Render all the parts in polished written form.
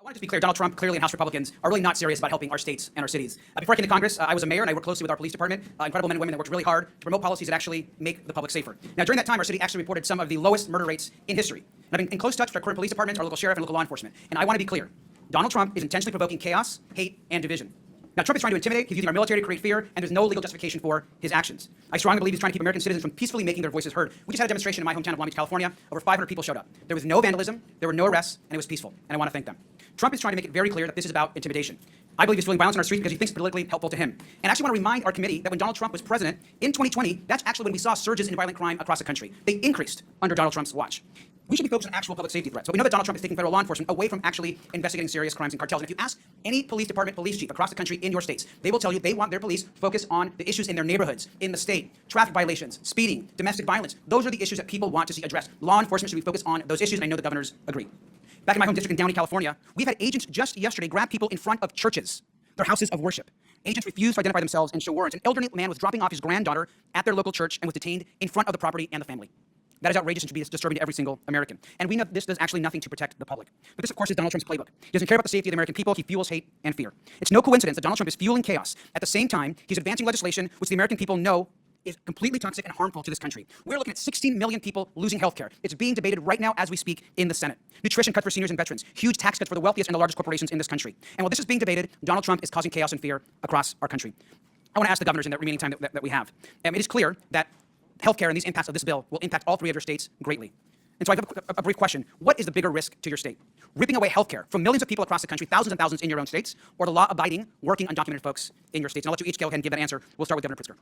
I want to just be clear, Donald Trump clearly and House Republicans are really not serious about helping our states and our cities. Before I came to Congress, I was a mayor and I worked closely with our police department, incredible men and women that worked really hard to promote policies that actually make the public safer. Now, during that time, our city actually reported some of the lowest murder rates in history. And I've been in close touch with our current police departments, our local sheriff, and local law enforcement. And I want to be clear, Donald Trump is intentionally provoking chaos, hate, and division. Now, Trump is trying to intimidate, he's using our military to create fear, and there's no legal justification for his actions. I strongly believe he's trying to keep American citizens from peacefully making their voices heard. We just had a demonstration in my hometown of Long Beach, California. Over 500 people showed up. There was no vandalism, there were no arrests, and it was peaceful. And I want to thank them. Trump is trying to make it very clear that this is about intimidation. I believe he's fueling violence on our streets because he thinks it's politically helpful to him. And I actually want to remind our committee that when Donald Trump was president in 2020, that's actually when we saw surges in violent crime across the country. They increased under Donald Trump's watch. We should be focused on actual public safety threats. But we know that Donald Trump is taking federal law enforcement away from actually investigating serious crimes and cartels. And if you ask any police department, police chief across the country in your states, they will tell you they want their police focused on the issues in their neighborhoods, in the state, traffic violations, speeding, domestic violence. Those are the issues that people want to see addressed. Law enforcement should be focused on those issues, and I know the governors agree. Back in my home district in Downey, California, we've had agents just yesterday grab people in front of churches, their houses of worship. Agents refused to identify themselves and show warrants. An elderly man was dropping off his granddaughter at their local church and was detained in front of the property and the family. That is outrageous and should be disturbing to every single American. And we know this does actually nothing to protect the public. But this, of course, is Donald Trump's playbook. He doesn't care about the safety of the American people. He fuels hate and fear. It's no coincidence that Donald Trump is fueling chaos. At the same time, he's advancing legislation which the American people know is completely toxic and harmful to this country. We're looking at 16 million people losing health care. It's being debated right now as we speak in the Senate. Nutrition cuts for seniors and veterans. Huge tax cuts for the wealthiest and the largest corporations in this country. And while this is being debated, Donald Trump is causing chaos and fear across our country. I want to ask the governors in the remaining time that we have. It is clear that healthcare and these impacts of this bill will impact all three of your states greatly. And so I have a brief question. What is the bigger risk to your state? Ripping away healthcare from millions of people across the country, thousands and thousands in your own states, or the law-abiding, working, undocumented folks in your states? And I'll let you each go ahead and give that answer. We'll start with Governor Pritzker.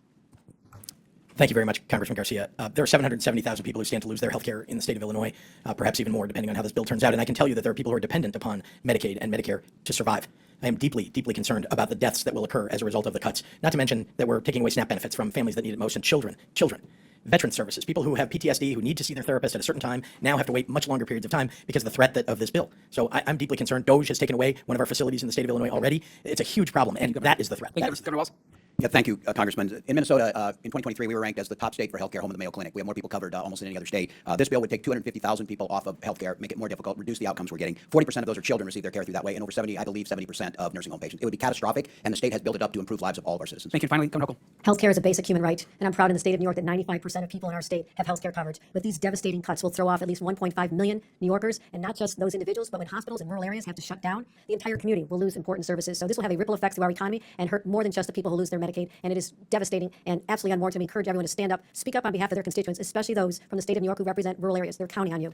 Thank you very much, Congressman Garcia. There are 770,000 people who stand to lose their health care in the state of Illinois, perhaps even more, depending on how this bill turns out. And I can tell you that there are people who are dependent upon Medicaid and Medicare to survive. I am deeply, deeply concerned about the deaths that will occur as a result of the cuts, not to mention that we're taking away SNAP benefits from families that need it most, and children. Veteran services, people who have PTSD, who need to see their therapist at a certain time, now have to wait much longer periods of time because of the threat of this bill. So I'm deeply concerned. DOJ has taken away one of our facilities in the state of Illinois already. It's a huge problem, and that is the threat. Governor Wells. Yeah, thank you, Congressman. In Minnesota, in 2023, we were ranked as the top state for healthcare home of the Mayo Clinic. We have more people covered almost than any other state. This bill would take 250,000 people off of healthcare, make it more difficult, reduce the outcomes we're getting. 40% of those are children receive their care through that way, and over 70% of nursing home patients. It would be catastrophic, and the state has built it up to improve lives of all of our citizens. Thank you. Finally, Governor Hochul. Healthcare is a basic human right, and I'm proud in the state of New York that 95% of people in our state have healthcare coverage. But these devastating cuts will throw off at least 1.5 million New Yorkers, and not just those individuals, but when hospitals in rural areas have to shut down, the entire community will lose important services. So this will have a ripple effect through our economy and hurt more than just the people who lose their Medicaid, and it is devastating and absolutely unwarranted. We encourage everyone to stand up, speak up on behalf of their constituents, especially those from the state of New York who represent rural areas. They're counting on you.